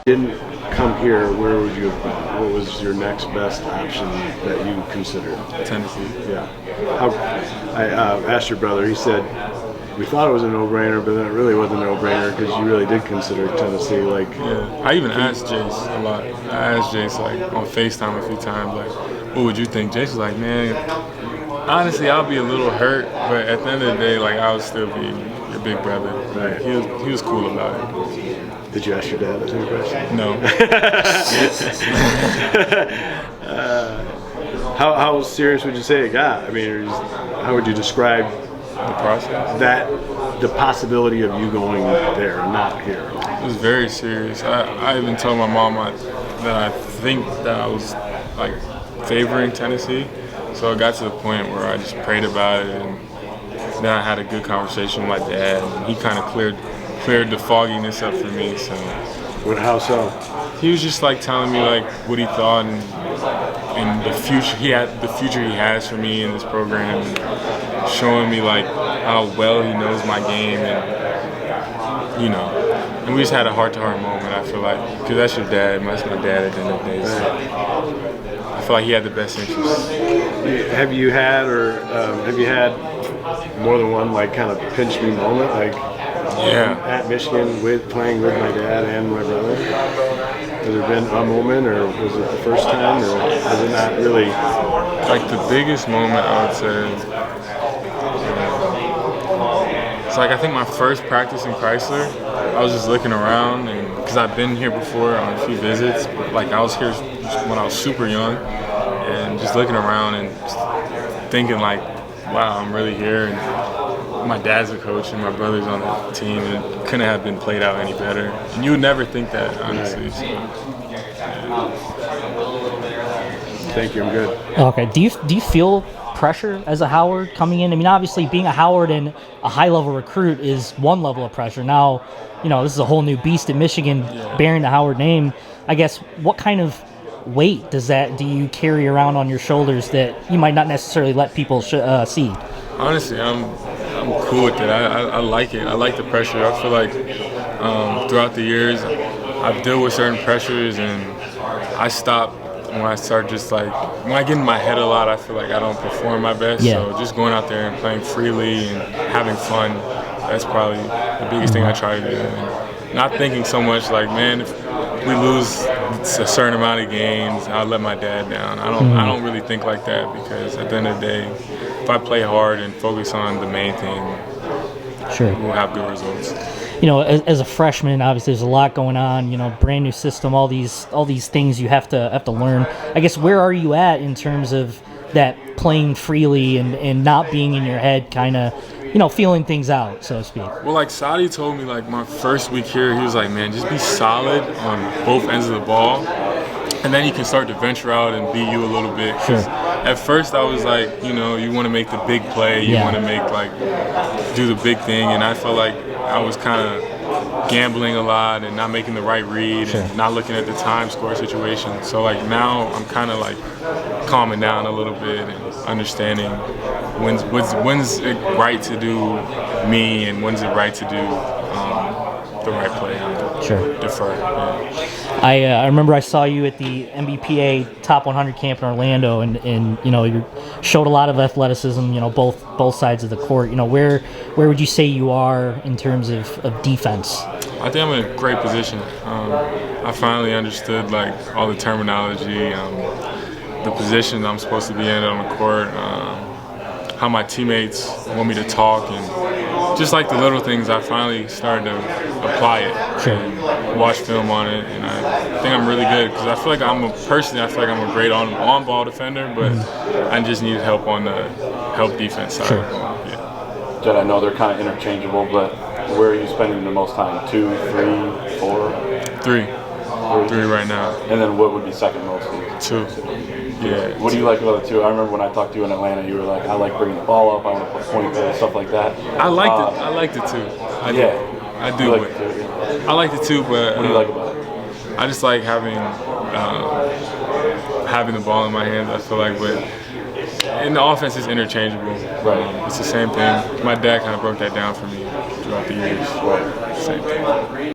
Didn't come here, where would you have been? What was your next best option that you considered? Tennessee. Yeah. I asked your brother. He said we thought it was a no-brainer, but then it really wasn't a no-brainer because you really did consider Tennessee. Like, yeah. I even asked Jace a lot. I asked Jace like on FaceTime a few times, like, what would you think? Jace was like, man, honestly, I'll be a little hurt, but at the end of the day, like, I would still be your big brother. Like, he was cool about it. Did you ask your dad the same question? No. How serious would you say it got? I mean, how would you describe the process? The possibility of you going there and not here. It was very serious. I even told my mom that I think that I was like favoring Tennessee. So it got to the point where I just prayed about it, and then I had a good conversation with my dad, and he kind of cleared the fogginess up for me. So, how so? He was just like telling me like what he thought and the future he has for me in this program, and showing me like how well he knows my game, and and we just had a heart-to-heart moment. I feel like because that's your dad, that's my dad at the end of the day. So I feel like he had the best interest. Have you had more than one like kind of pinch me moment, like? Yeah. At Michigan, playing with my dad and my brother. Has there been a moment, or was it the first time, or was it not really? Like the biggest moment, I would say. It's like I think my first practice in Chrysler, I was just looking around, and because I've been here before on a few visits, but like I was here when I was super young, and just looking around and just thinking like, wow, I'm really here. And my dad's a coach and my brother's on the team, and it couldn't have been played out any better. And you would never think that, honestly. So, yeah. Thank you. I'm good. Okay. Do you feel pressure as a Howard coming in? I mean, obviously, being a Howard and a high-level recruit is one level of pressure. Now, this is a whole new beast in Michigan, bearing the Howard name. I guess what kind of weight do you carry around on your shoulders that you might not necessarily let people see? Honestly, I'm cool with it. I like it. I like the pressure. I feel like throughout the years, I've dealt with certain pressures, and I stop when I start when I get in my head a lot, I feel like I don't perform my best. Yeah. So just going out there and playing freely and having fun, that's probably the biggest thing I try to do. And not thinking so much like, man, if we lose a certain amount of games, I'll let my dad down. I don't really think like that, because at the end of the day, if I play hard and focus on the main thing, we'll have good results. As a freshman, obviously there's a lot going on. Brand new system, all these things you have to learn. I guess where are you at in terms of that playing freely and not being in your head, kind of, feeling things out, so to speak? Well, like Sadi told me, like my first week here, he was like, man, just be solid on both ends of the ball, and then you can start to venture out and be you a little bit. Sure. At first, I was like, you want to make the big play, you want to do the big thing, and I felt like I was kind of gambling a lot and not making the right read and not looking at the time score situation. So like now I'm kind of like calming down a little bit and understanding when's it right to do me and when's it right to do the right play. Defer. Yeah. I remember I saw you at the MBPA Top 100 camp in Orlando, and you showed a lot of athleticism. Both sides of the court. Where would you say you are in terms of defense? I think I'm in a great position. I finally understood like all the terminology, the position I'm supposed to be in on the court, how my teammates want me to talk, and just like the little things, I finally started to apply it and watch film on it, and I think I'm really good because I feel like I'm a great on-ball defender, but I just need help on the defense side. Yeah. Jett, I know they're kind of interchangeable, but where are you spending the most time? 2, 3, 4? 3. 3 right now. And then what would be second most? 2. Yeah. What do you like about the 2? I remember when I talked to you in Atlanta, you were like, I like bringing the ball up, I want to put point there, stuff like that. I like the 2. I do. Like the 2, yeah. I like the 2, but what do you like about it? I just like having the ball in my hands. I feel like, but in the offense, it's interchangeable. Right. It's the same thing. My dad kind of broke that down for me throughout the years. Right. Same thing.